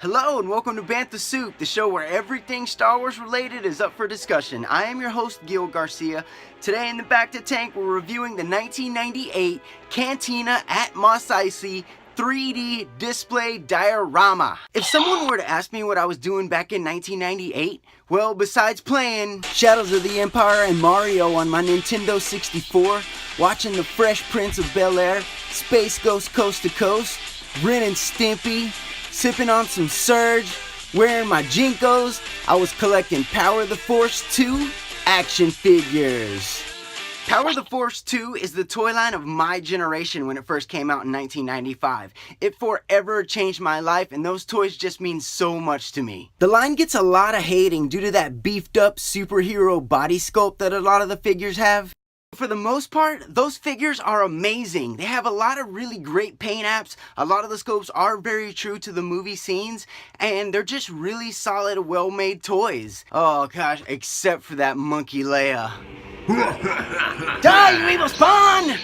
Hello and welcome to Bantha Soup, the show where everything Star Wars related is up for discussion. I am your host, Gil Garcia. Today in the Back to Tank, we're reviewing the 1998 Cantina at Mos Eisley 3D display diorama. If someone were to ask me what I was doing back in 1998, well, besides playing Shadows of the Empire and Mario on my Nintendo 64, watching the Fresh Prince of Bel-Air, Space Ghost Coast to Coast, Ren and Stimpy, sipping on some Surge, wearing my Jinkos, I was collecting Power the Force 2 action figures. Power the Force 2 is the toy line of my generation when it first came out in 1995. It forever changed my life, and those toys just mean so much to me. The line gets a lot of hating due to that beefed up superhero body sculpt that a lot of the figures have. For the most part, those figures are amazing. They have a lot of really great paint apps. A lot of the sculpts are very true to the movie scenes, and they're just really solid, well-made toys. Oh gosh, except for that monkey Leia. Die, you evil spawn!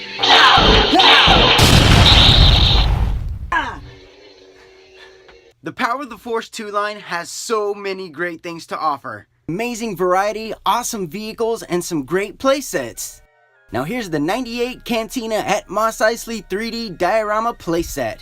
The Power of the Force 2 line has so many great things to offer. Amazing variety, awesome vehicles, and some great playsets. Now here's the 98 Cantina at Mos Eisley 3D Diorama playset.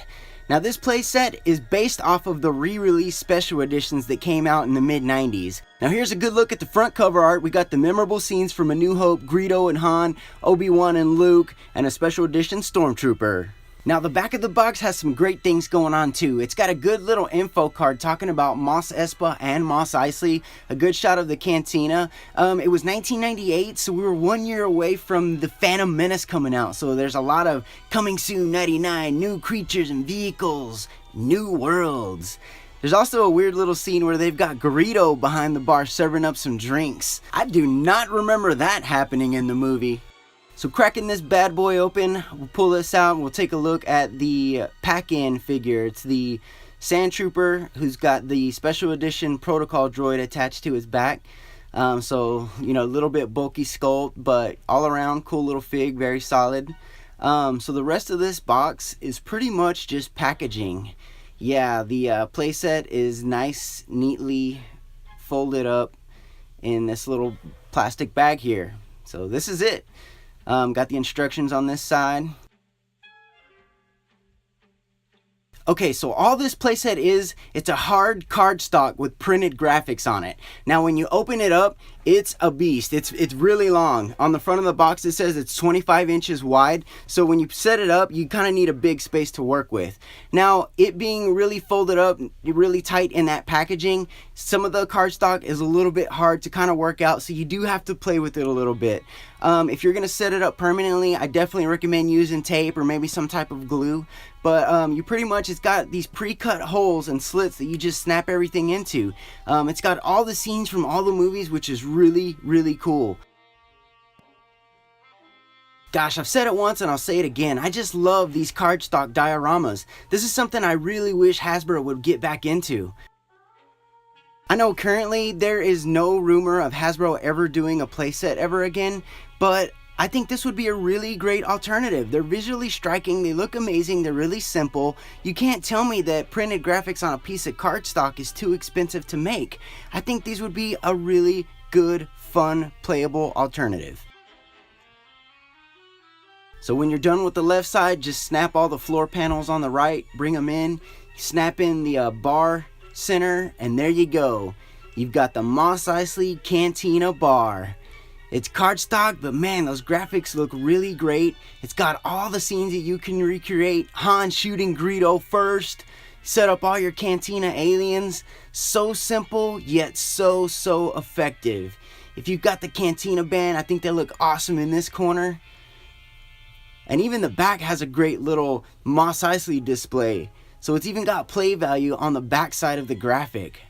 Now this playset is based off of the re-release special editions that came out in the mid-90s. Now here's a good look at the front cover art. We got the memorable scenes from A New Hope, Greedo and Han, Obi-Wan and Luke, and a special edition Stormtrooper. Now the back of the box has some great things going on too. It's got a good little info card talking about Mos Espa and Mos Eisley, a good shot of the Cantina. It was 1998, so we were 1 year away from the Phantom Menace coming out, so there's a lot of coming soon 99, new creatures and vehicles, new worlds. There's also a weird little scene where they've got Greedo behind the bar serving up some drinks. I do not remember that happening in the movie. So cracking this bad boy open, we'll pull this out and we'll take a look at the pack-in figure. It's the Sand Trooper who's got the special edition protocol droid attached to his back. So, you know, a little bit bulky sculpt, but all around cool little fig, very solid. So the rest of this box is pretty much just packaging. Yeah, the playset is nice, neatly folded up in this little plastic bag here. So this is it. Got the instructions on this side. Okay, so all this playset is, it's a hard cardstock with printed graphics on it. Now when you open it up, it's a beast. It's really long. On the front of the box it says it's 25 inches wide, so when you set it up, you kind of need a big space to work with. Now, it being really folded up, really tight in that packaging, some of the cardstock is a little bit hard to kind of work out, so you do have to play with it a little bit. If you're going to set it up permanently, I definitely recommend using tape or maybe some type of glue. But you pretty much, it's got these pre-cut holes and slits that you just snap everything into. It's got all the scenes from all the movies, which is really, really cool. Gosh, I've said it once and I'll say it again. I just love these cardstock dioramas. This is something I really wish Hasbro would get back into. I know currently there is no rumor of Hasbro ever doing a playset ever again, but I think this would be a really great alternative. They're visually striking, they look amazing, they're really simple. You can't tell me that printed graphics on a piece of cardstock is too expensive to make. I think these would be a really good, fun, playable alternative. So when you're done with the left side, just snap all the floor panels on the right, bring them in, snap in the bar center, and there you go. You've got the Mos Eisley Cantina bar. It's cardstock, but man, those graphics look really great. It's got all the scenes that you can recreate. Han shooting Greedo first. Set up all your Cantina aliens. So simple, yet so effective. If you've got the Cantina band, I think they look awesome in this corner. And even the back has a great little Mos Eisley display. So it's even got play value on the back side of the graphic.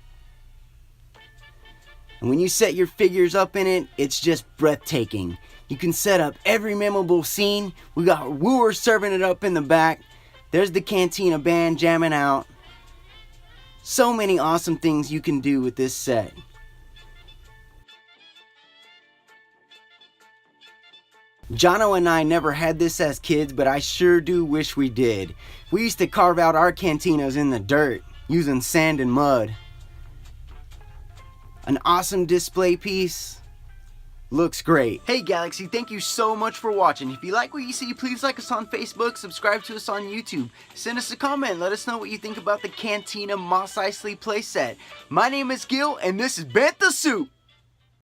And when you set your figures up in it, it's just breathtaking. You can set up every memorable scene. We got Wooer serving it up in the back. There's the Cantina band jamming out. So many awesome things you can do with this set. Jono and I never had this as kids, but I sure do wish we did. We used to carve out our cantinas in the dirt. using sand and mud. An awesome display piece. Looks great. Hey Galaxy, thank you so much for watching. If you like what you see, please like us on Facebook, subscribe to us on YouTube, send us a comment, let us know what you think about the Cantina Mos Eisley playset. My name is Gil, and this is Bantha Soup.